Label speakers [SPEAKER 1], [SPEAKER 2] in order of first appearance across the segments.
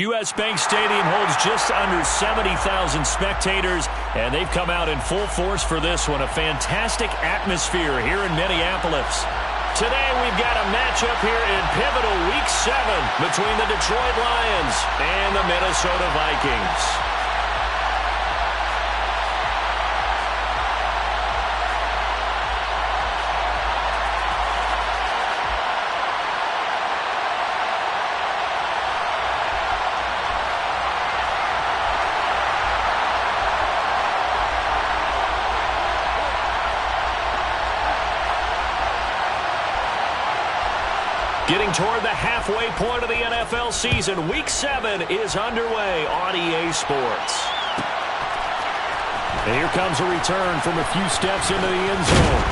[SPEAKER 1] U.S. Bank Stadium holds just under 70,000 spectators, and they've come out in full force for this one. A fantastic atmosphere here in Minneapolis. Today we've got a matchup here in pivotal Week 7 between the Detroit Lions and the Minnesota Vikings. Getting toward the halfway point of the NFL season, Week 7 is underway on EA Sports. And here comes a return from a few steps into the end zone.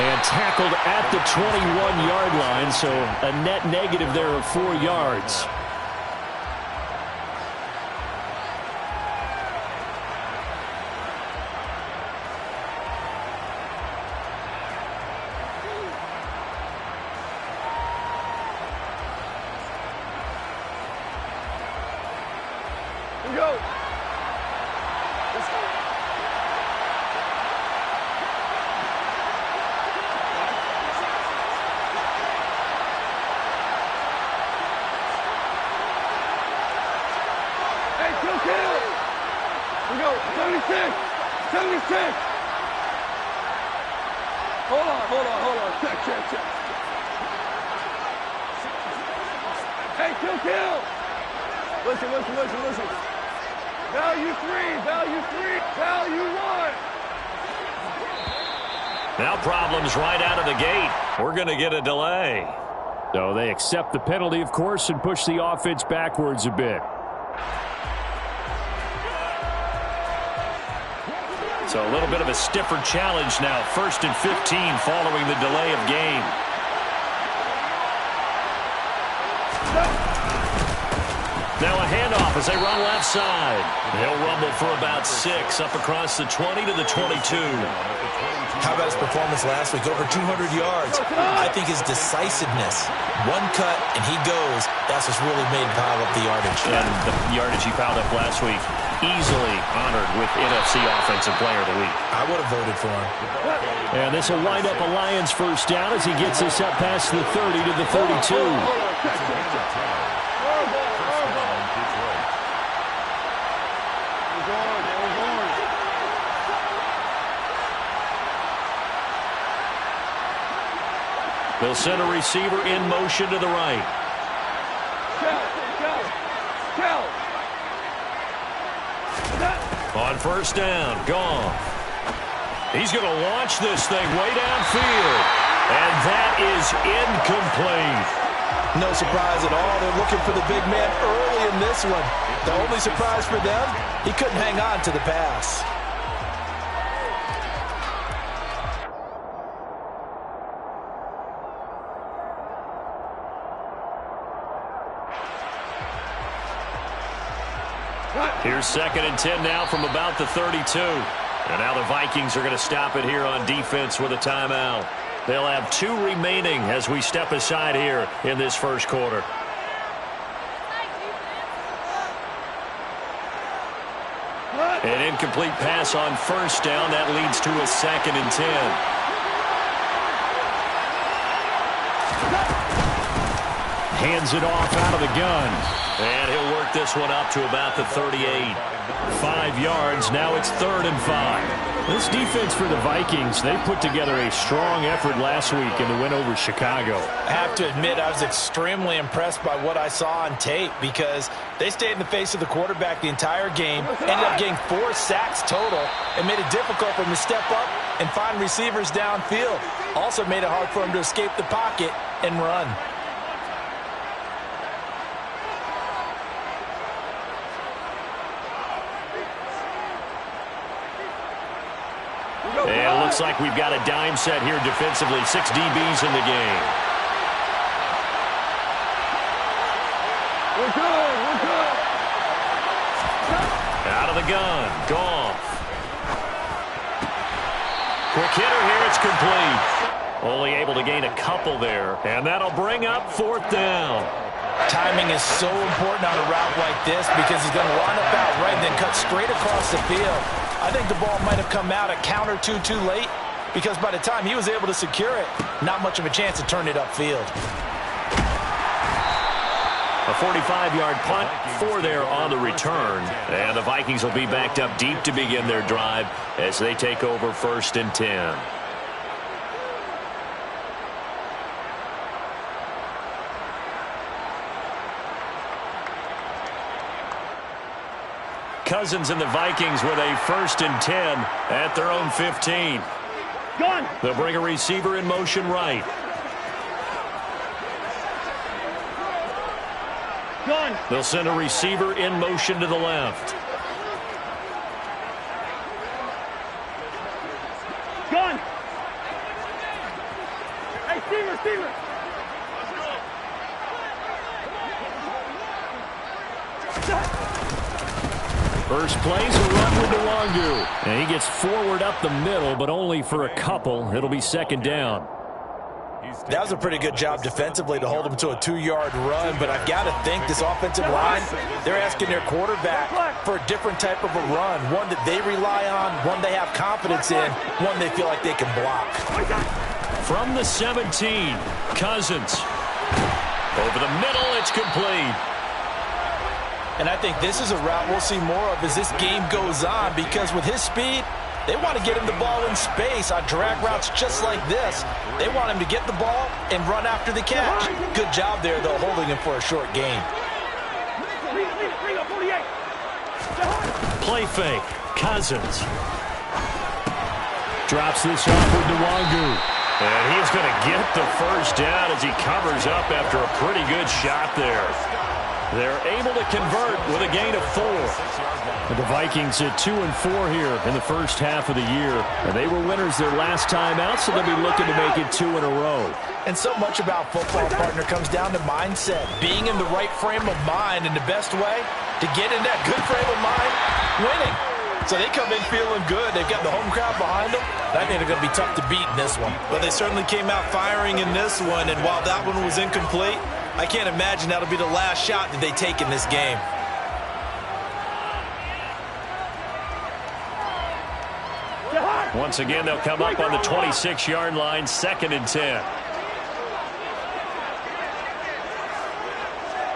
[SPEAKER 1] And tackled at the 21-yard line, so a net negative there of 4 yards.
[SPEAKER 2] Hold on. Check. Hey, kill. Listen. Value 1.
[SPEAKER 1] Now problems right out of the gate. We're going to get a delay.
[SPEAKER 3] So they accept the penalty, of course, and push the offense backwards a bit.
[SPEAKER 1] So a little bit of a stiffer challenge now. 1st and 15 following the delay of game. Now a handoff as they run left side. They'll rumble for about 6 up across the 20 to the 22.
[SPEAKER 4] How about his performance last week? Over 200 yards. I think his decisiveness, one cut and he goes, that's what's really made him pile up the yardage.
[SPEAKER 1] And the yardage he piled up last week, easily honored with NFC Offensive Player of the Week.
[SPEAKER 4] I would have voted for him.
[SPEAKER 3] And this will wind up a Lions first down as he gets us up past the 30 to the 32.
[SPEAKER 1] They'll send a receiver in motion to the right. On first down, Goff. He's going to launch this thing way downfield. And that is incomplete.
[SPEAKER 4] No surprise at all. They're looking for the big man early in this one. The only surprise for them, he couldn't hang on to the pass.
[SPEAKER 1] Here's 2nd and 10 now from about the 32. And now the Vikings are going to stop it here on defense with a timeout. They'll have 2 remaining as we step aside here in this first quarter. An incomplete pass on first down. That leads to a 2nd and 10.
[SPEAKER 3] Hands it off out of the gun.
[SPEAKER 1] And he'll work this one up to about the 38.
[SPEAKER 3] 5 yards. Now it's 3rd and 5. This defense for the Vikings, they put together a strong effort last week in the win over Chicago.
[SPEAKER 4] I have to admit, I was extremely impressed by what I saw on tape because they stayed in the face of the quarterback the entire game, ended up getting 4 sacks total, and made it difficult for him to step up and find receivers downfield. Also made it hard for him to escape the pocket and run.
[SPEAKER 1] And it looks like we've got a dime set here defensively. 6 DBs in the game.
[SPEAKER 2] We're good.
[SPEAKER 1] Out of the gun. Goff. Quick hitter here. It's complete. Only able to gain a couple there. And that'll bring up 4th down.
[SPEAKER 4] Timing is so important on a route like this because he's going to line up out right and then cut straight across the field. I think the ball might have come out a count or two too late because by the time he was able to secure it, not much of a chance to turn it upfield.
[SPEAKER 1] A 45-yard punt, 4 there on the return. And the Vikings will be backed up deep to begin their drive as they take over 1st and 10. Cousins and the Vikings with a 1st and 10 at their own 15.
[SPEAKER 2] Gun.
[SPEAKER 1] They'll bring a receiver in motion right.
[SPEAKER 2] Gun.
[SPEAKER 1] They'll send a receiver in motion to the left.
[SPEAKER 2] Gun. Hey, receiver.
[SPEAKER 1] First play's a run with Nwangu. And he gets forward up the middle, but only for a couple. It'll be 2nd down.
[SPEAKER 4] That was a pretty good job defensively to hold him to a 2-yard run, but I've got to think this offensive line, they're asking their quarterback for a different type of a run, one that they rely on, one they have confidence in, one they feel like they can block.
[SPEAKER 1] From the 17, Cousins. Over the middle, it's complete.
[SPEAKER 4] And I think this is a route we'll see more of as this game goes on because with his speed, they want to get him the ball in space on drag routes just like this. They want him to get the ball and run after the catch. Good job there, though, holding him for a short gain.
[SPEAKER 1] Play fake. Cousins. Drops this off with Nwangu. And he's going to get the 1st down as he covers up after a pretty good shot there. They're able to convert with a gain of 4. And the Vikings at 2-4 here in the first half of the year. And they were winners their last time out, so they'll be looking to make it 2 in a row.
[SPEAKER 4] And so much about football, partner, comes down to mindset. Being in the right frame of mind, and the best way to get in that good frame of mind, winning. So they come in feeling good. They've got the home crowd behind them. I think they're going to be tough to beat in this one.
[SPEAKER 5] But they certainly came out firing in this one, and while that one was incomplete, I can't imagine that'll be the last shot that they take in this game.
[SPEAKER 1] Once again, they'll come up on the 26-yard line, 2nd and 10.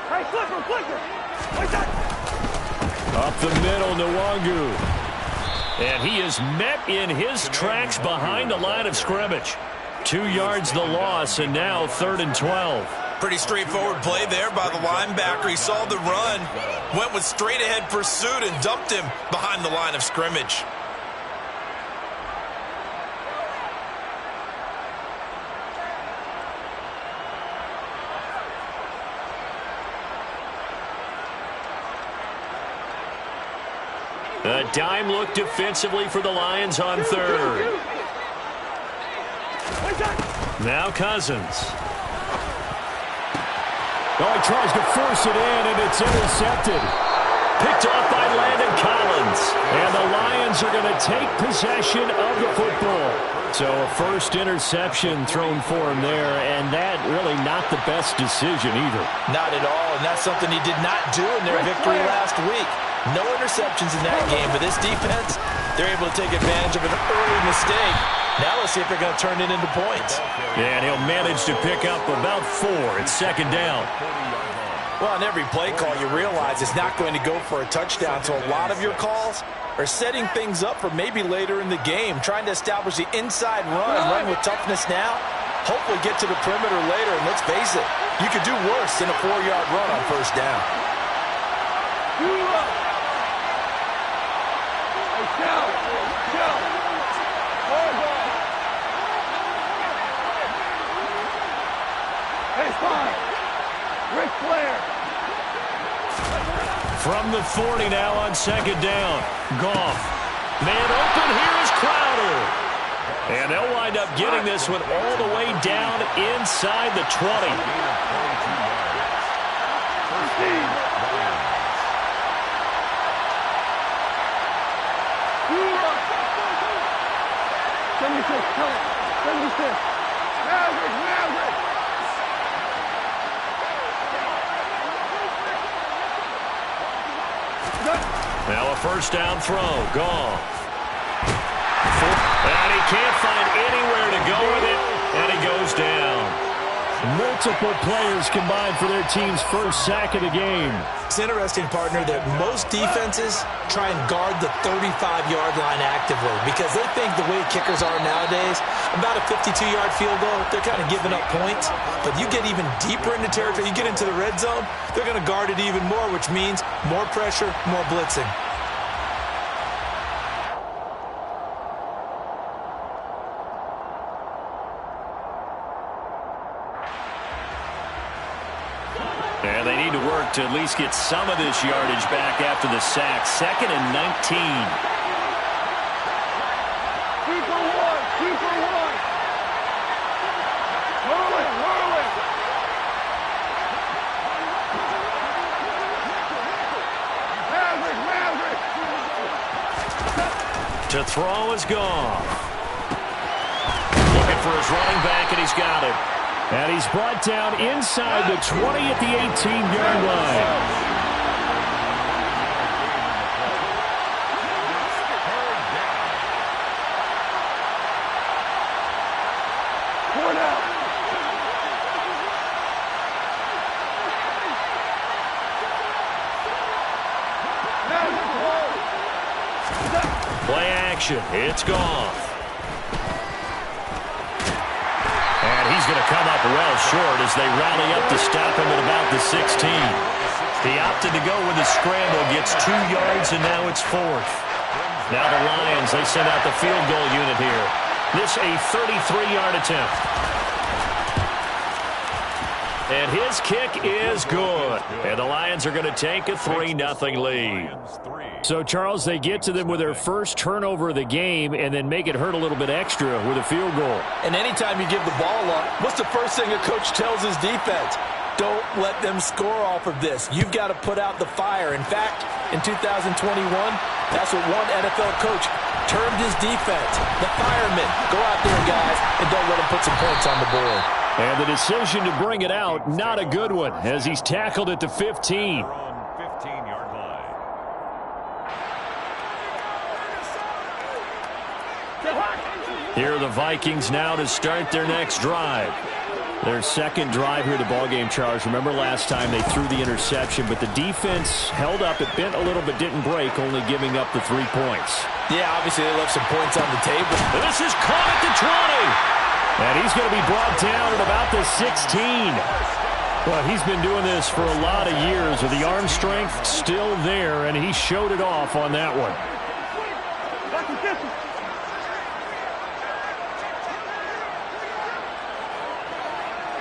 [SPEAKER 2] Hey, flicker.
[SPEAKER 1] Up the middle, Nwangu. And he is met in his tracks behind the line of scrimmage. 2 yards the loss, and now 3rd and 12.
[SPEAKER 5] Pretty straightforward play there by the linebacker. He saw the run, went with straight-ahead pursuit, and dumped him behind the line of scrimmage.
[SPEAKER 1] A dime look defensively for the Lions on 3rd. Now Cousins. Oh, he tries to force it in, and it's intercepted. Picked off by Landon Collins. And the Lions are going to take possession of the football. So a first interception thrown for him there, and that really not the best decision either.
[SPEAKER 4] Not at all, and that's something he did not do in their victory last week. No interceptions in that game, but this defense, they're able to take advantage of an early mistake. Now let's see if they're going to turn it into points.
[SPEAKER 1] Yeah, and he'll manage to pick up about 4. It's 2nd down.
[SPEAKER 4] Well, on every play call, you realize it's not going to go for a touchdown, so a lot of your calls are setting things up for maybe later in the game, trying to establish the inside run with toughness now, hopefully get to the perimeter later, and let's face it, you could do worse than a 4-yard run on 1st down.
[SPEAKER 1] From the 40 now on 2nd down. Goff. Man open, here is Crowder. And they'll wind up getting this one all the way down inside the 20. A first down throw. Gone. And he can't find anywhere to go with it, and he goes down.
[SPEAKER 3] Multiple players combined for their team's first sack of the game.
[SPEAKER 4] It's interesting, partner, that most defenses try and guard the 35-yard line actively because they think the way kickers are nowadays, about a 52-yard field goal, they're kind of giving up points. But you get even deeper into territory, you get into the red zone, they're going to guard it even more, which means more pressure, more blitzing.
[SPEAKER 1] And they need to work to at least get some of this yardage back after the sack. 2nd and 19.
[SPEAKER 2] 2 for 1. 2 for 1. Roll it. Roll it. Maverick. Maverick.
[SPEAKER 1] To throw is gone. Looking for his running back, and he's got it.
[SPEAKER 3] And he's brought down inside the 20 at the 18-yard line.
[SPEAKER 2] Point out.
[SPEAKER 1] Play action. It's gone. He's going to come up well short as they rally up to stop him at about the 16. He opted to go with the scramble, gets 2 yards, and now it's 4th. Now the Lions, they send out the field goal unit here. This a 33-yard attempt. And his kick is good. And the Lions are going to take a 3-0 lead.
[SPEAKER 3] So, Charles, they get to them with their first turnover of the game and then make it hurt a little bit extra with a field goal.
[SPEAKER 4] And anytime you give the ball up, what's the first thing a coach tells his defense? Don't let them score off of this. You've got to put out the fire. In fact, in 2021, that's what one NFL coach termed his defense. The firemen. Go out there, guys, and don't let them put some points on the board.
[SPEAKER 3] And the decision to bring it out, not a good one, as he's tackled at the 15.
[SPEAKER 1] Here are the Vikings now to start their next drive.
[SPEAKER 3] Their second drive here of the ballgame, Charles. Remember last time they threw the interception, but the defense held up. It bent a little but didn't break, only giving up the 3 points.
[SPEAKER 4] Yeah, obviously they left some points on the table.
[SPEAKER 1] This is caught at the 20.
[SPEAKER 3] And he's going to be brought down at about the 16. Well, he's been doing this for a lot of years with the arm strength still there, and he showed it off on that one.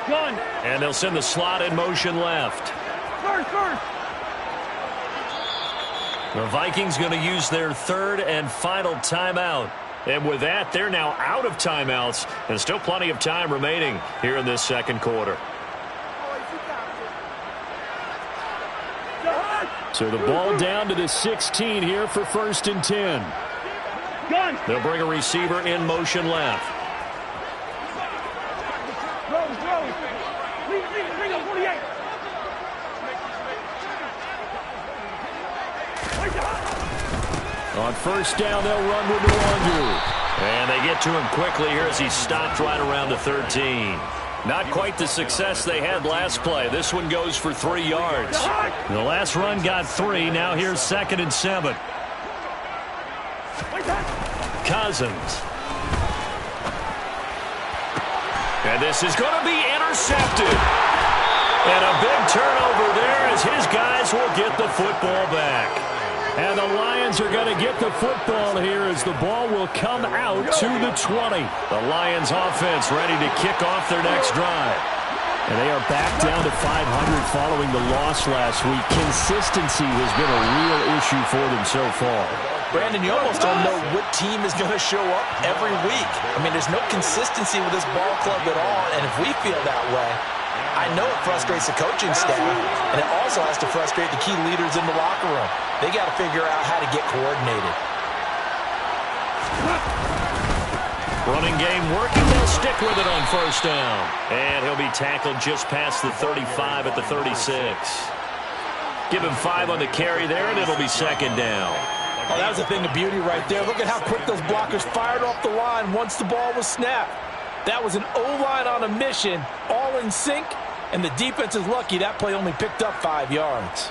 [SPEAKER 2] Gun.
[SPEAKER 1] And they'll send the slot in motion left.
[SPEAKER 2] First.
[SPEAKER 1] The Vikings going to use their 3rd and final timeout. And with that, they're now out of timeouts, and still plenty of time remaining here in this second quarter.
[SPEAKER 3] So the ball down to the 16 here for 1st and 10.
[SPEAKER 2] Gun.
[SPEAKER 1] They'll bring a receiver in motion left.
[SPEAKER 2] Throw. Bring up 48.
[SPEAKER 3] On 1st down, they'll run with Nwangwu.
[SPEAKER 1] And they get to him quickly here as he stopped right around the 13. Not quite the success they had last play. This one goes for 3 yards. The last run got 3. Now here's 2nd and 7. Cousins. And this is going to be intercepted. And a big turnover there as his guys will get the football back.
[SPEAKER 3] And the Lions are going to get the football here as the ball will come out to the 20.
[SPEAKER 1] The Lions offense ready to kick off their next drive.
[SPEAKER 3] And they are back down to 500 following the loss last week. Consistency has been a real issue for them so far.
[SPEAKER 4] Brandon, you almost don't know what team is going to show up every week. I mean, there's no consistency with this ball club at all, and if we feel that way, I know it frustrates the coaching staff, and it also has to frustrate the key leaders in the locker room. They got to figure out how to get coordinated.
[SPEAKER 1] Running game working. They'll stick with it on 1st down. And he'll be tackled just past the 35 at the 36. Give him 5 on the carry there, and it'll be 2nd down.
[SPEAKER 4] Oh, that was a thing of beauty right there. Look at how quick those blockers fired off the line once the ball was snapped. That was an O-line on a mission, all in sync, and the defense is lucky that play only picked up 5 yards.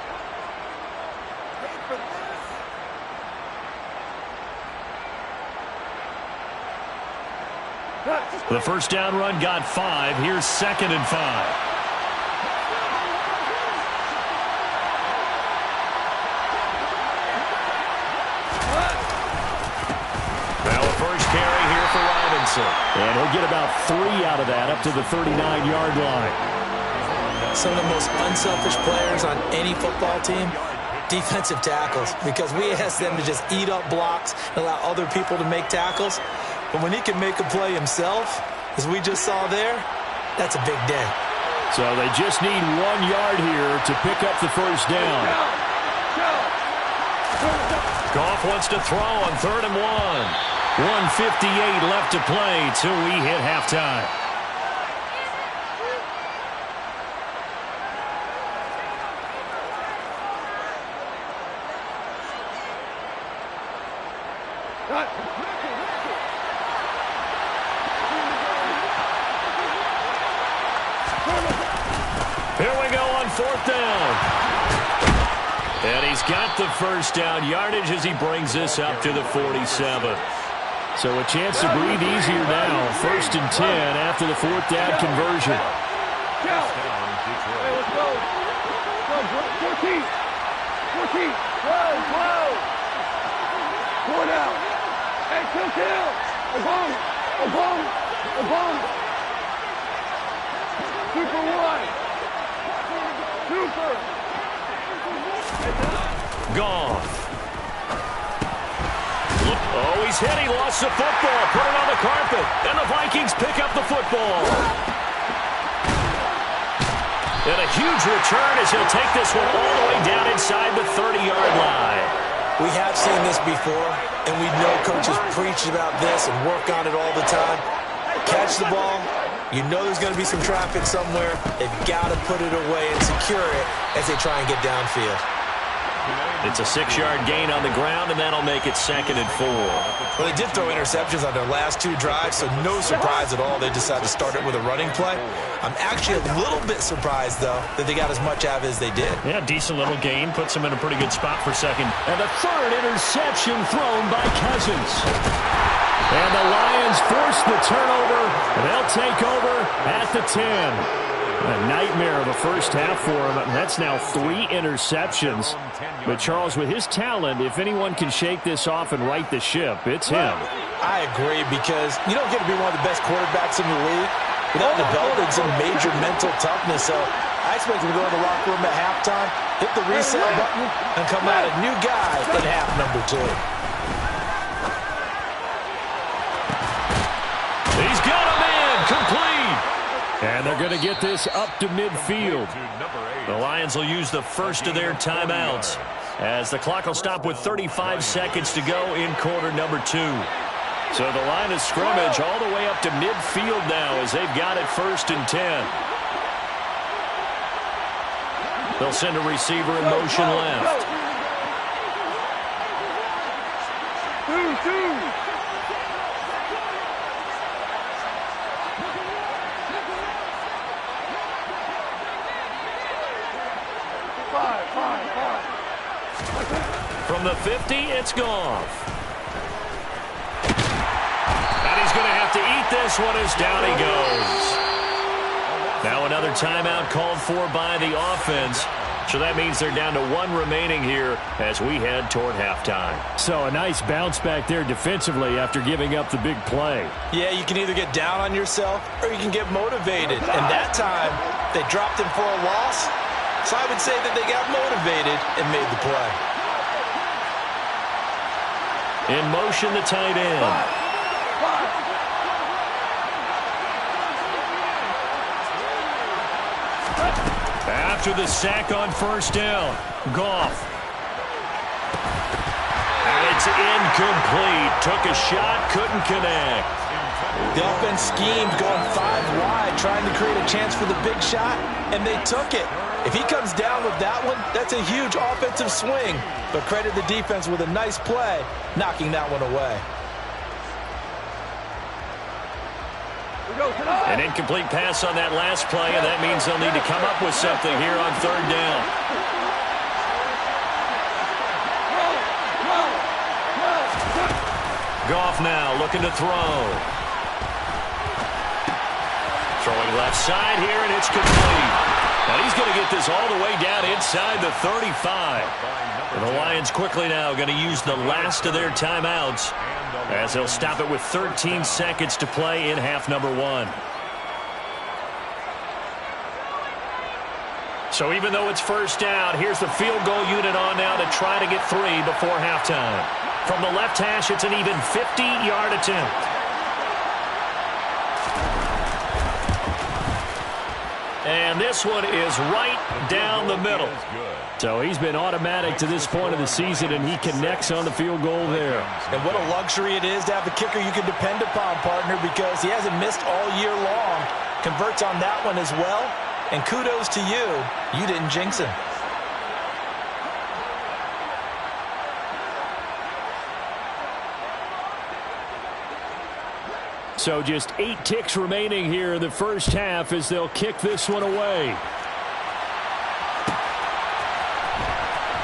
[SPEAKER 3] The first down run got 5. Here's 2nd and 5. And he'll get about 3 out of that up to the 39-yard line.
[SPEAKER 4] Some of the most unselfish players on any football team, defensive tackles, because we ask them to just eat up blocks and allow other people to make tackles. But when he can make a play himself, as we just saw there, that's a big day.
[SPEAKER 3] So they just need 1 yard here to pick up the first down. Goff wants to throw on 3rd and 1. 1:58 left to play till we hit halftime. Here we go on 4th down. And he's got the first down yardage as he brings this up to the 47. So a chance to breathe easier now. 1st and 10 after the 4th down conversion.
[SPEAKER 2] Hey, let's go. 14. 14. Whoa. Going out. Hey, kill. A bomb. Super 1. Super.
[SPEAKER 3] Goff. Oh, he's hit. He lost the football. Put it on the carpet. And the Vikings pick up the football. And a huge return as he'll take this one all the way down inside the 30-yard line.
[SPEAKER 4] We have seen this before, and we know coaches preach about this and work on it all the time. Catch the ball. You know there's going to be some traffic somewhere. They've got to put it away and secure it as they try and get downfield.
[SPEAKER 3] It's a 6-yard gain on the ground, and that'll make it 2nd and 4.
[SPEAKER 4] Well, they did throw interceptions on their last 2 drives, so no surprise at all they decided to start it with a running play. I'm actually a little bit surprised, though, that they got as much out of it as they did.
[SPEAKER 3] Yeah, decent little gain. Puts them in a pretty good spot for 2nd. And the 3rd interception thrown by Cousins. And the Lions force the turnover. They'll take over at the 10. A nightmare of a first half for him. That's now 3 interceptions. But Charles, with his talent, if anyone can shake this off and right the ship, it's him.
[SPEAKER 4] I agree, because you don't get to be one of the best quarterbacks in the league without developing some major mental toughness. So I expect him to go in the locker room at halftime, hit the reset button, and come out a new guy in half number 2.
[SPEAKER 3] He's got him in, complete. And they're going to get this up to midfield. The Lions will use the first of their timeouts as the clock will stop with 35 seconds to go in quarter number 2. So the line of scrimmage all the way up to midfield now as they've got it 1st and 10. They'll send a receiver in motion left.
[SPEAKER 2] 2.
[SPEAKER 3] From the 50, it's Goff. And he's going to have to eat this one as down he goes. Now another timeout called for by the offense. So that means they're down to 1 remaining here as we head toward halftime. So a nice bounce back there defensively after giving up the big play.
[SPEAKER 4] Yeah, you can either get down on yourself or you can get motivated. And that time, they dropped him for a loss. So I would say that they got motivated and made the play.
[SPEAKER 3] In motion, the tight end. After the sack on 1st down, Goff. And it's incomplete. Took a shot, couldn't connect.
[SPEAKER 4] The offense schemed going 5 wide, trying to create a chance for the big shot, and they took it. If he comes down with that one, that's a huge offensive swing. But credit the defense with a nice play, knocking that one away.
[SPEAKER 3] An incomplete pass on that last play, and that means they'll need to come up with something here on third down. Goff now looking to throw. Throwing left side here, and it's complete. And he's going to get this all the way down inside the 35. And the Lions quickly now going to use the last of their timeouts as they'll stop it with 13 seconds to play in half number 1. So even though it's first down, here's the field goal unit on now to try to get 3 before halftime. From the left hash, it's an even 50-yard attempt. And this one is right down the middle. So he's been automatic to this point of the season, and he connects on the field goal there.
[SPEAKER 4] And what a luxury it is to have a kicker you can depend upon, partner, because he hasn't missed all year long. Converts on that one as well. And kudos to you. You didn't jinx him.
[SPEAKER 3] So just 8 ticks remaining here in the first half as they'll kick this one away.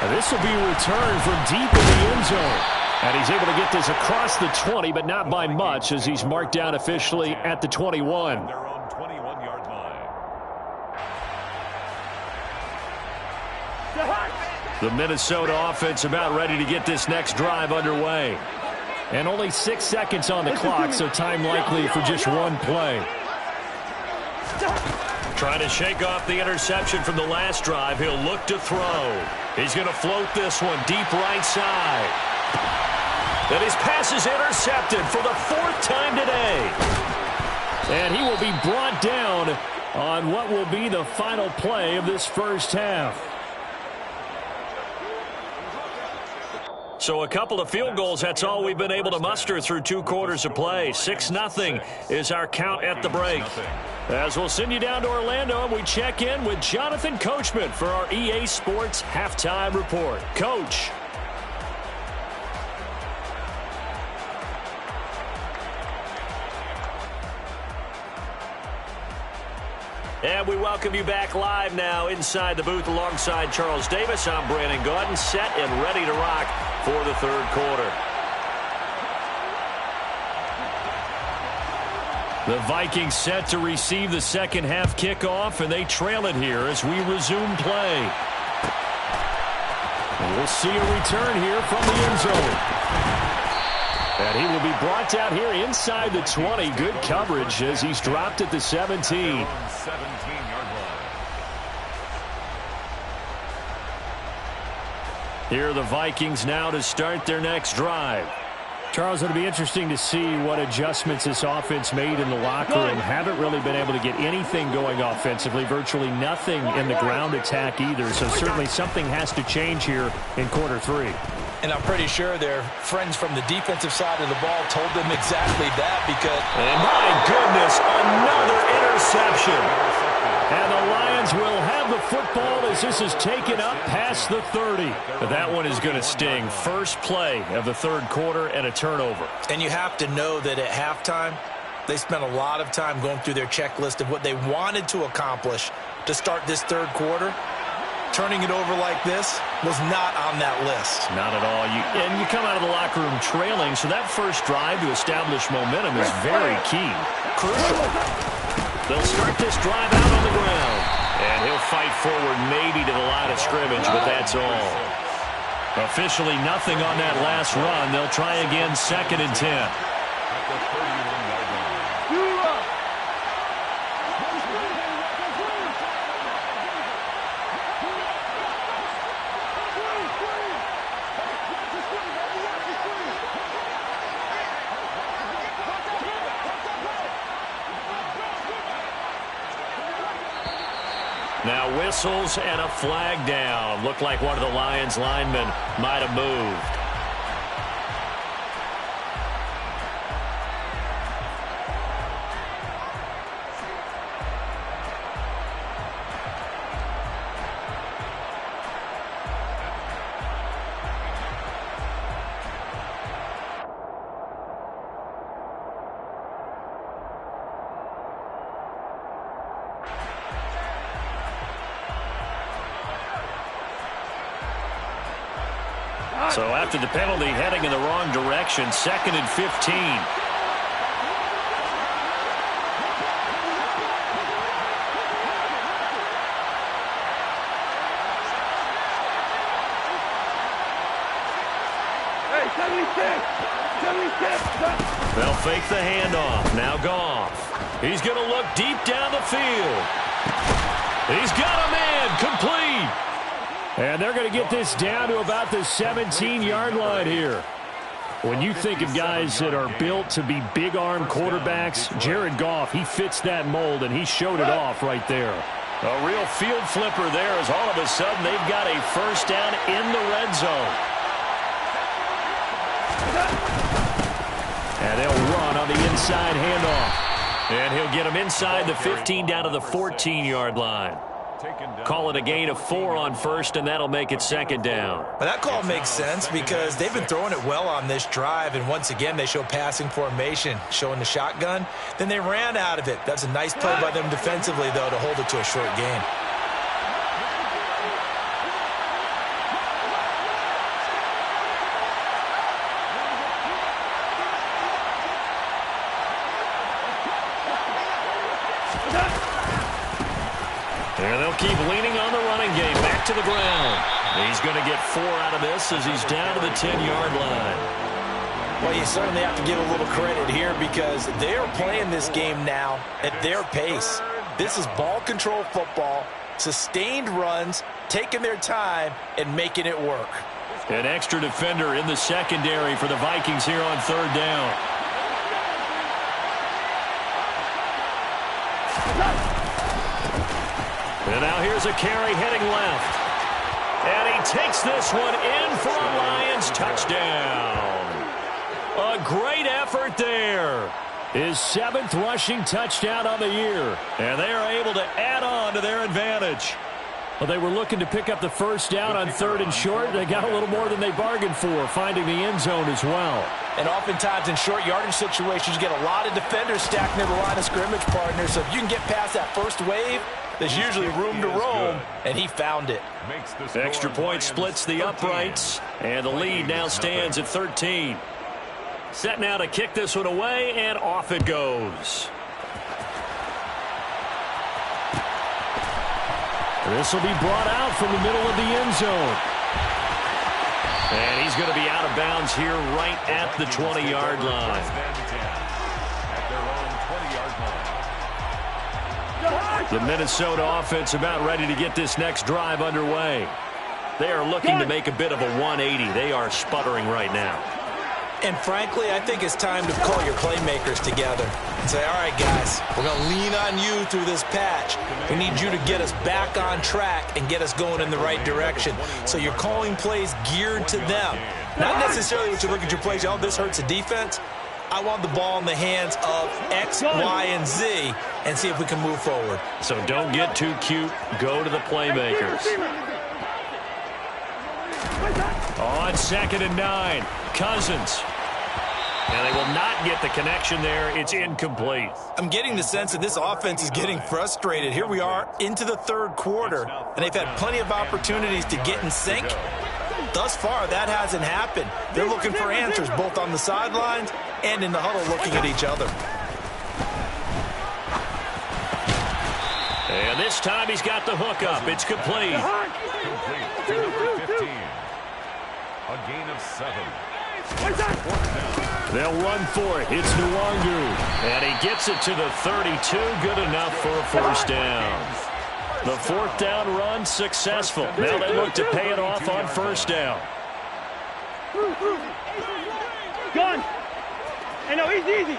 [SPEAKER 3] And this will be returned from deep in the end zone. And he's able to get this across the 20, but not by much as he's marked down officially at the 21.
[SPEAKER 1] They're on 21-yard line.
[SPEAKER 3] The Minnesota offense about ready to get this next drive underway. And only 6 seconds on the clock, so time likely for just one play. Trying to shake off the interception from the last drive. He'll look to throw. He's going to float this one deep right side. And his pass is intercepted for the 4th time today. And he will be brought down on what will be the final play of this first half. So a couple of field goals, that's all we've been able to muster through 2 quarters of play. 6-0 is our count at the break. As we'll send you down to Orlando, and we check in with Jonathan Coachman for our EA Sports Halftime Report. Coach. And we welcome you back live now inside the booth alongside Charles Davis. I'm Brandon Gaudin, set and ready to rock for the third quarter. The Vikings set to receive the second half kickoff, and they trail it here as we resume play. And we'll see a return here from the end zone. And he will be brought down here inside the 20. Good coverage as he's dropped at the 17. Here are the Vikings now to start their next drive. Charles, it'll be interesting to see what adjustments this offense made in the locker room. Haven't really been able to get anything going offensively, virtually nothing in the ground attack either. So certainly something has to change here in quarter 3.
[SPEAKER 4] And I'm pretty sure their friends from the defensive side of the ball told them exactly that because...
[SPEAKER 3] And my goodness, another interception. And the Lions will have the football as this is taken up past the 30. But that one is going to sting. First play of the third quarter and a turnover.
[SPEAKER 4] And you have to know that at halftime, they spent a lot of time going through their checklist of what they wanted to accomplish to start this third quarter. Turning it over like this was not on that list.
[SPEAKER 3] Not at all. You come out of the locker room trailing, so that first drive to establish momentum is very key. Crucial. They'll start this drive out on the ground. And he'll fight forward maybe to the line of scrimmage, but that's all. Officially nothing on that last run. They'll try again, 2nd and 10. Now whistles and a flag down. Looked like one of the Lions linemen might have moved. So after the penalty, heading in the wrong direction, 2nd and 15.
[SPEAKER 2] Hey, 76. 76.
[SPEAKER 3] They'll fake the handoff. Now Goff. He's going to look deep down the field. He's got a man. Complete. And they're going to get this down to about the 17-yard line here. When you think of guys that are built to be big-arm quarterbacks, Jared Goff, he fits that mold, and he showed it off right there. A real field flipper there as all of a sudden they've got a first down in the red zone. And they'll run on the inside handoff. And he'll get him inside the 15 down to the 14-yard line. Call it a gain of 4 on first, and that'll make it 2nd down.
[SPEAKER 4] But that call makes sense because they've been throwing it well on this drive, and once again they show passing formation, showing the shotgun. Then they ran out of it. That's a nice play by them defensively, though, to hold it to a short gain.
[SPEAKER 3] And they'll keep leaning on the running game. Back to the ground. He's going to get 4 out of this as he's down to the 10-yard line.
[SPEAKER 4] Well, you certainly have to give a little credit here because they are playing this game now at their pace. This is ball control football, sustained runs, taking their time, and making it work.
[SPEAKER 3] An extra defender in the secondary for the Vikings here on 3rd down. And now here's a carry heading left. And he takes this one in for a Lions touchdown. A great effort there. His 7th rushing touchdown on the year. And they are able to add on to their advantage. Well, they were looking to pick up the first down on 3rd and short. They got a little more than they bargained for, finding the end zone as well.
[SPEAKER 4] And oftentimes in short yardage situations, you get a lot of defenders stacked near the line of scrimmage, partner. So if you can get past that first wave, there's usually room to roam, and he found it.
[SPEAKER 3] Extra point splits the uprights, and the lead now stands at 13. Set now to kick this one away, and off it goes. This will be brought out from the middle of the end zone. And he's going to be out of bounds here right at the 20-yard line. The Minnesota offense about ready to get this next drive underway. They are looking to make a bit of a 180. They are sputtering right now.
[SPEAKER 4] And frankly, I think it's time to call your playmakers together and say, all right, guys, we're going to lean on you through this patch. We need you to get us back on track and get us going in the right direction. So you're calling plays geared to them. Not necessarily what you look at your plays, oh, this hurts the defense. I want the ball in the hands of X, Y, and Z and see if we can move forward.
[SPEAKER 3] So don't get too cute. Go to the playmakers. On 2nd and 9, Cousins. And they will not get the connection there. It's incomplete.
[SPEAKER 4] I'm getting the sense that this offense is getting frustrated. Here we are into the 3rd quarter, and they've had plenty of opportunities to get in sync. Thus far, that hasn't happened. They're looking for answers both on the sidelines and in the huddle looking at each other.
[SPEAKER 3] And this time he's got the hook up. It's complete.
[SPEAKER 6] A gain of 7.
[SPEAKER 3] They'll run for it. It's Nwangu. And he gets it to the 32. Good enough for a first down. The 4th down run successful. Now they look to pay it off on first down.
[SPEAKER 2] Gun. Hey, no, easy.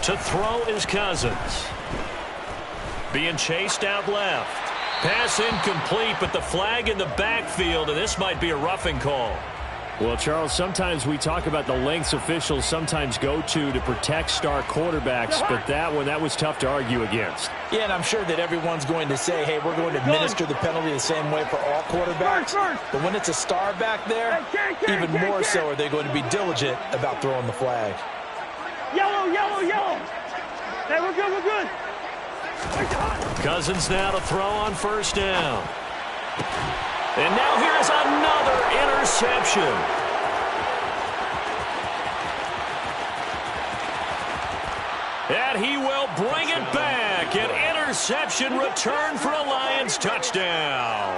[SPEAKER 3] To throw is Cousins. Being chased out left. Pass incomplete, but the flag in the backfield, and this might be a roughing call. Well, Charles, sometimes we talk about the lengths officials sometimes go to protect star quarterbacks, but that was tough to argue against.
[SPEAKER 4] Yeah, and I'm sure that everyone's going to say, hey, we're going to administer the penalty the same way for all quarterbacks. But when it's a star back there, even more so are they going to be diligent about throwing the flag.
[SPEAKER 2] Yellow. Hey, we're good.
[SPEAKER 3] Cousins now to throw on first down. And now here's another interception. And he will bring it back. An interception return for a Lions touchdown.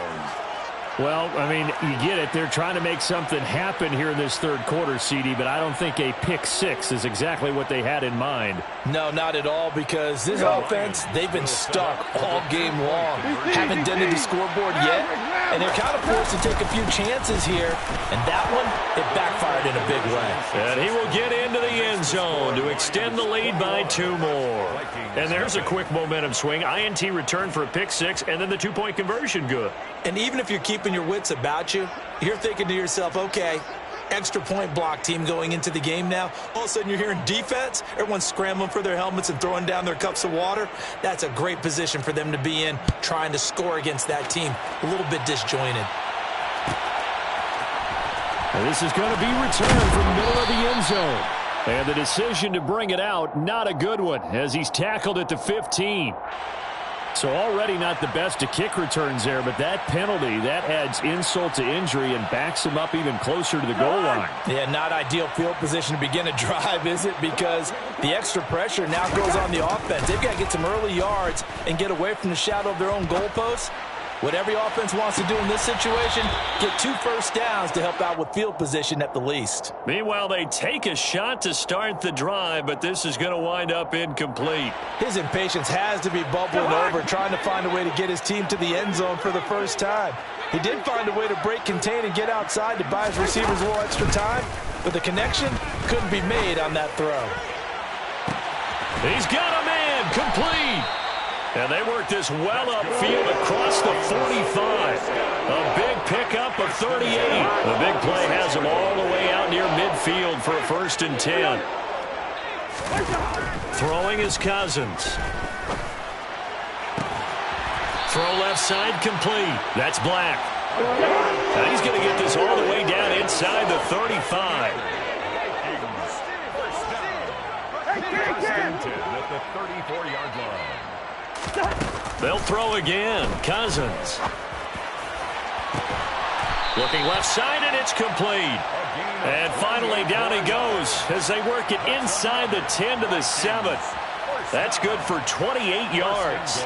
[SPEAKER 3] Well, I mean, you get it. They're trying to make something happen here in this third quarter, CD, but I don't think a pick six is exactly what they had in mind.
[SPEAKER 4] No, not at all, because this offense, they've been stuck all game long. Haven't dented the scoreboard yet, and they're kind of forced to take a few chances here, and that one, it backfired in a big way.
[SPEAKER 3] And he will get into the end zone to extend the lead by 2 more. And there's a quick momentum swing. INT return for a pick six, and then the 2-point conversion good.
[SPEAKER 4] And even if you're keeping your wits about you, you're thinking to yourself, okay, extra point block team going into the game now. All of a sudden you're hearing defense. Everyone's scrambling for their helmets and throwing down their cups of water. That's a great position for them to be in, trying to score against that team. A little bit disjointed.
[SPEAKER 3] And this is going to be returned from the middle of the end zone. And the decision to bring it out, not a good one, as he's tackled at the 15. So already not the best of kick returns there, but that penalty, that adds insult to injury and backs him up even closer to the goal line.
[SPEAKER 4] Yeah, not ideal field position to begin a drive, is it? Because the extra pressure now goes on the offense. They've got to get some early yards and get away from the shadow of their own goalposts. What every offense wants to do in this situation, get 2 first downs to help out with field position at the least.
[SPEAKER 3] Meanwhile, they take a shot to start the drive, but this is going to wind up incomplete.
[SPEAKER 4] His impatience has to be bubbling over, trying to find a way to get his team to the end zone for the first time. He did find a way to break contain and get outside to buy his receivers a little extra time, but the connection couldn't be made on that throw.
[SPEAKER 3] He's got a man, complete. And they work this well upfield across the 45. A big pickup of 38. The big play has him all the way out near midfield for a 1st and 10. Throwing is Cousins. Throw left side complete. That's Black. Now he's going to get this all the way down inside the 35.
[SPEAKER 6] At the 34-yard line.
[SPEAKER 3] They'll throw again. Cousins. Looking left side, and it's complete. And finally, down he goes as they work it inside the 10 to the 7. That's good for 28 yards.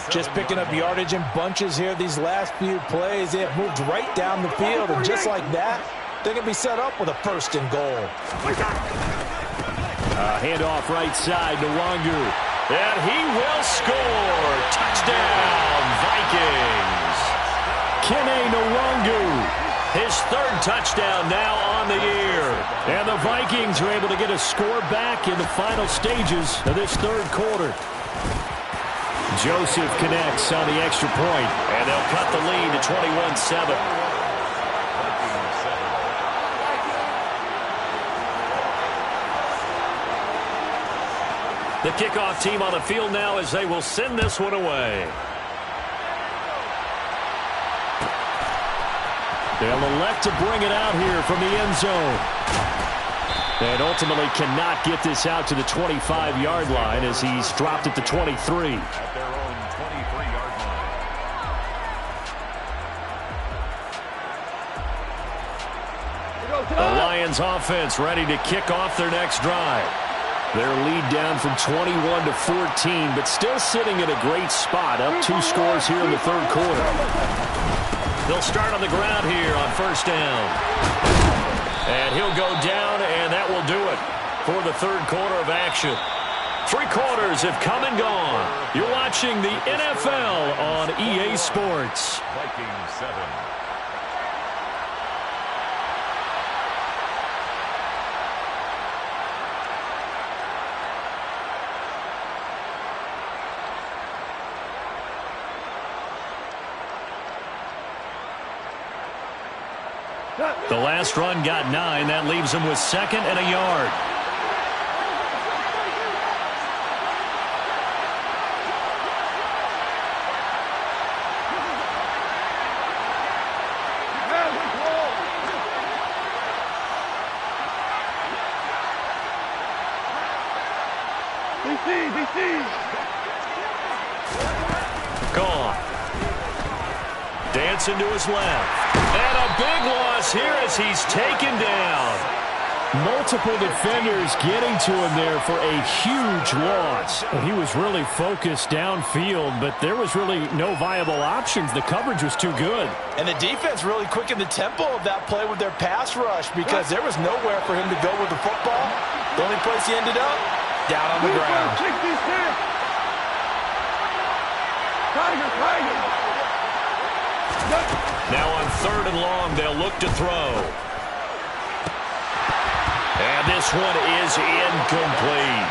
[SPEAKER 4] Just picking up yardage in bunches here these last few plays. They have moved right down the field, and just like that, they're going to be set up with a 1st and goal.
[SPEAKER 3] Handoff right side to Wangu. And he will score. Touchdown, Vikings. Kene Nwangu, his 3rd touchdown now on the year. And the Vikings are able to get a score back in the final stages of this 3rd quarter. Joseph connects on the extra point, and they'll cut the lead to 21-7. The kickoff team on the field now as they will send this one away. They'll elect to bring it out here from the end zone. And ultimately cannot get this out to the 25-yard line as he's dropped at the 23.
[SPEAKER 6] At their own 23-yard line.
[SPEAKER 3] The Lions offense ready to kick off their next drive. Their lead down from 21 to 14, but still sitting in a great spot, up 2 scores here in the 3rd quarter. They'll start on the ground here on 1st down. And he'll go down, and that will do it for the 3rd quarter of action. 3 quarters have come and gone. You're watching the NFL on EA Sports.
[SPEAKER 6] Vikings 7.
[SPEAKER 3] The last run got 9. That leaves him with 2nd and a yard. Gone.
[SPEAKER 1] Dancing to his left. And a big loss here as he's taken down.
[SPEAKER 3] Multiple defenders getting to him there for a huge loss. He was really focused downfield, but there was really no viable options. The coverage was too good.
[SPEAKER 4] And the defense really quickened the tempo of that play with their pass rush because there was nowhere for him to go with the football. The only place he ended up, down on the ground.
[SPEAKER 1] Now on 3rd and long, they'll look to throw. And this one is incomplete.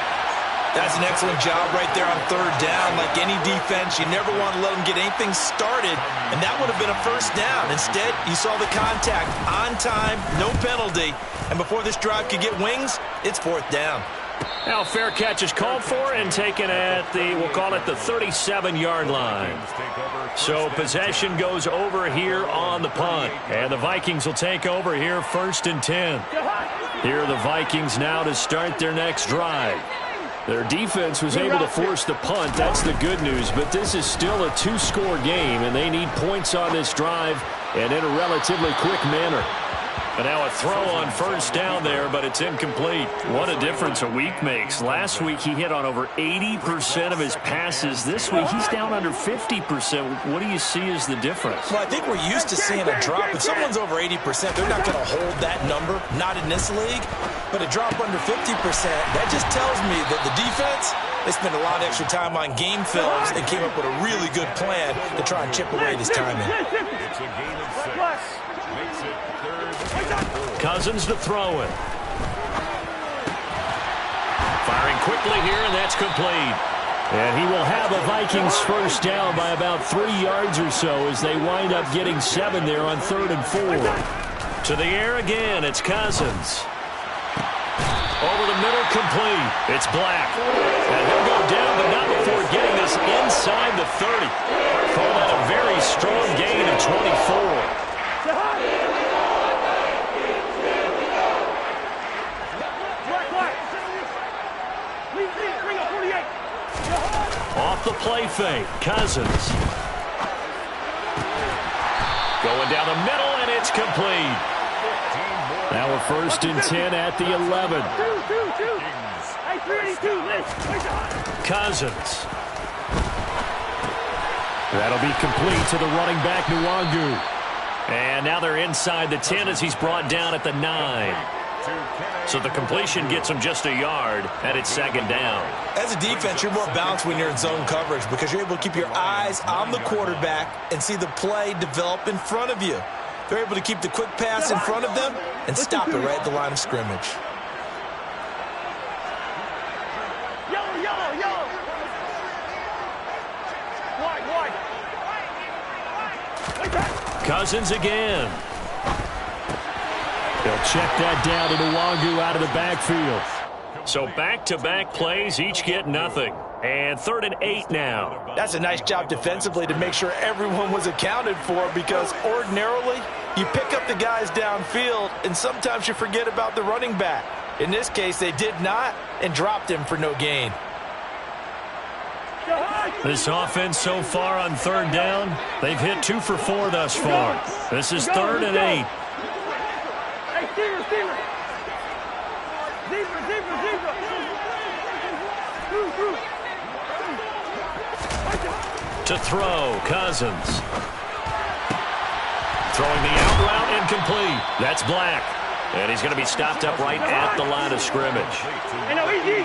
[SPEAKER 5] That's an excellent job right there on 3rd down. Like any defense, you never want to let them get anything started, and that would have been a 1st down. Instead, you saw the contact on time, no penalty, and before this drive could get wings, it's 4th down.
[SPEAKER 1] Now fair catch is called for and taken at the, we'll call it the 37-yard line. So possession goes over here on the punt, and the Vikings will take over here 1st and 10. Here are the Vikings now to start their next drive. Their defense was able to force the punt. That's the good news. But this is still a 2-score game, and they need points on this drive and in a relatively quick manner. And now a throw on 1st down there, but it's incomplete. What a difference a week makes. Last week he hit on over 80% of his passes. This week he's down under 50%. What do you see as the difference?
[SPEAKER 4] Well, I think we're used to seeing a drop. If someone's over 80%, they're not going to hold that number, not in this league. But a drop under 50%, that just tells me that the defense, they spent a lot of extra time on game films and came up with a really good plan to try and chip away this timing.
[SPEAKER 6] It's a gain of 6. Makes it 3rd and 4.
[SPEAKER 1] Cousins to throw it. Firing quickly here, and that's complete. And he will have a Vikings 1st down by about 3 yards or so as they wind up getting 7 there on 3rd and 4. To the air again, it's Cousins. Over the middle, complete. It's Black. And he'll go down, but not before getting this inside the 30. Call that a very strong gain of 24. Off the play fake, Cousins. Going down the middle, and it's complete. Now a 1st and 10 at the 11. Cousins. That'll be complete to the running back, Nwangu. And now they're inside the 10 as he's brought down at the 9. So the completion gets him just a yard, and it's 2nd down.
[SPEAKER 4] As a defense, you're more balanced when you're in zone coverage because you're able to keep your eyes on the quarterback and see the play develop in front of you. They're able to keep the quick pass in front of them and stop it right at the line of scrimmage.
[SPEAKER 2] Yellow, yellow, yellow. Wide.
[SPEAKER 1] Cousins again. They'll check that down to Nwangu out of the backfield. So back-to-back plays, each get nothing. And 3rd and 8 now.
[SPEAKER 4] That's a nice job defensively to make sure everyone was accounted for because ordinarily you pick up the guys downfield and sometimes you forget about the running back. In this case, they did not and dropped him for no gain.
[SPEAKER 1] This offense so far on 3rd down, they've hit 2 for 4 thus far. This is 3rd and 8.
[SPEAKER 2] Hey, Zebra.
[SPEAKER 1] To throw, Cousins. Throwing the out route, incomplete. That's Black. And he's going to be stopped up right at the line of scrimmage.
[SPEAKER 2] Hey, no, easy.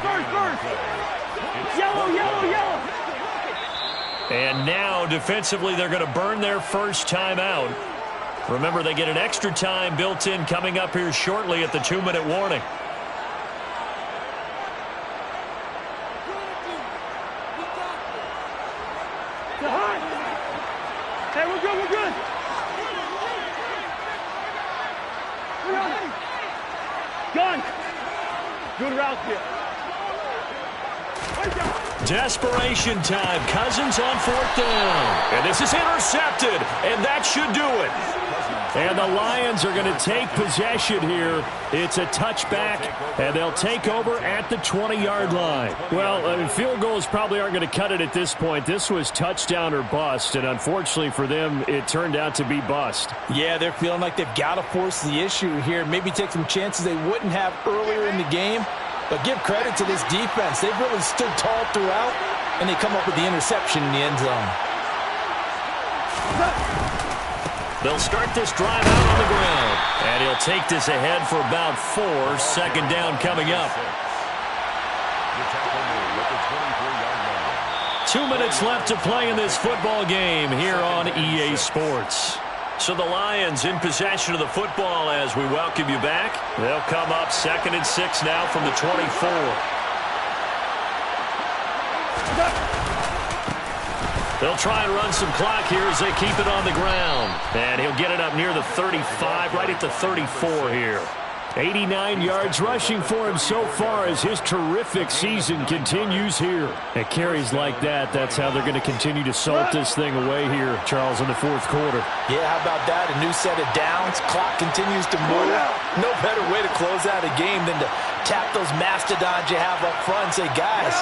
[SPEAKER 2] First. Yellow.
[SPEAKER 1] And now, defensively, they're going to burn their first timeout. Remember, they get an extra time built in coming up here shortly at the 2-minute warning.
[SPEAKER 2] Hey, we're good. Gun. Good route here.
[SPEAKER 1] Desperation time. Cousins on 4th down. And this is intercepted. And that should do it.
[SPEAKER 3] And the Lions are going to take possession here. It's a touchback, and they'll take over at the 20-yard line. Well, field goals probably aren't going to cut it at this point. This was touchdown or bust, and unfortunately for them, it turned out to be bust.
[SPEAKER 4] Yeah, they're feeling like they've got to force the issue here. Maybe take some chances they wouldn't have earlier in the game. But give credit to this defense. They've really stood tall throughout, and they come up with the interception in the end zone.
[SPEAKER 1] They'll start this drive out on the ground. And he'll take this ahead for about 4. Second down coming up. 2 minutes left to play in this football game here on EA Sports. So the Lions in possession of the football as we welcome you back. They'll come up 2nd and 6 now from the 24. They'll try and run some clock here as they keep it on the ground. And he'll get it up near the 35, right at the 34 here. 89 yards rushing for him so far as his terrific season continues here. At carries like that, that's how they're going to continue to salt this thing away here, Charles, in the 4th quarter.
[SPEAKER 4] Yeah, how about that? A new set of downs. Clock continues to move. No better way to close out a game than to tap those mastodons you have up front and say, guys,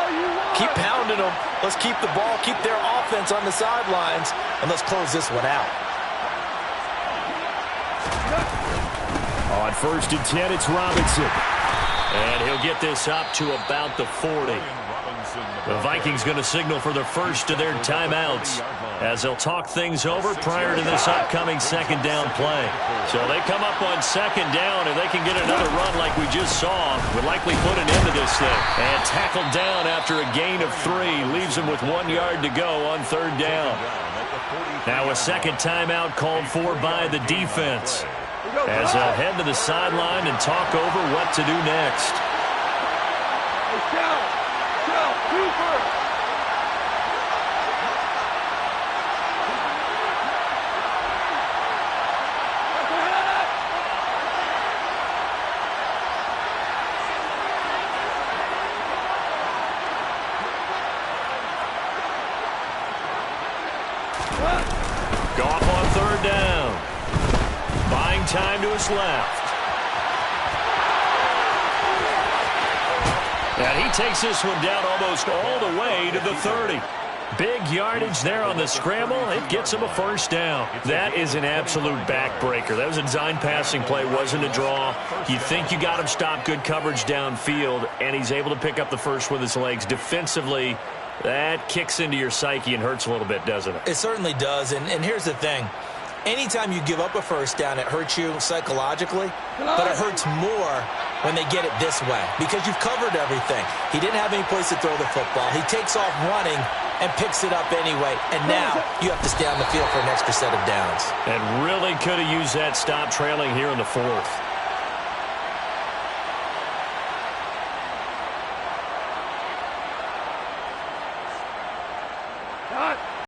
[SPEAKER 4] keep pounding them. Let's keep the ball, keep their offense on the sidelines, and let's close this one out.
[SPEAKER 3] On 1st and 10, it's Robinson.
[SPEAKER 1] And he'll get this up to about the 40. The Vikings going to signal for the first of their timeouts as they'll talk things over prior to this upcoming 2nd down play. So they come up on 2nd down, and they can get another run like we just saw. Would likely put an end to this thing. And tackled down after a gain of 3. Leaves him with 1 yard to go on 3rd down. Now a second timeout called for by the defense, as they'll head to the sideline and talk over what to do next. Go up on 3rd down. Buying time to his left. And he takes this one down almost all the way to the 30. Big yardage there on the scramble. It gets him a 1st down. That is an absolute backbreaker. That was a design passing play, wasn't a draw. You think you got him stopped, good coverage downfield, and he's able to pick up the first with his legs. Defensively, that kicks into your psyche and hurts a little bit, doesn't it?
[SPEAKER 4] It certainly does, and here's the thing. Anytime you give up a 1st down, it hurts you psychologically, but it hurts more when they get it this way because you've covered everything. He didn't have any place to throw the football. He takes off running and picks it up anyway, and now you have to stay on the field for an extra set of downs.
[SPEAKER 1] And really could have used that stop trailing here in the 4th.
[SPEAKER 2] Cut.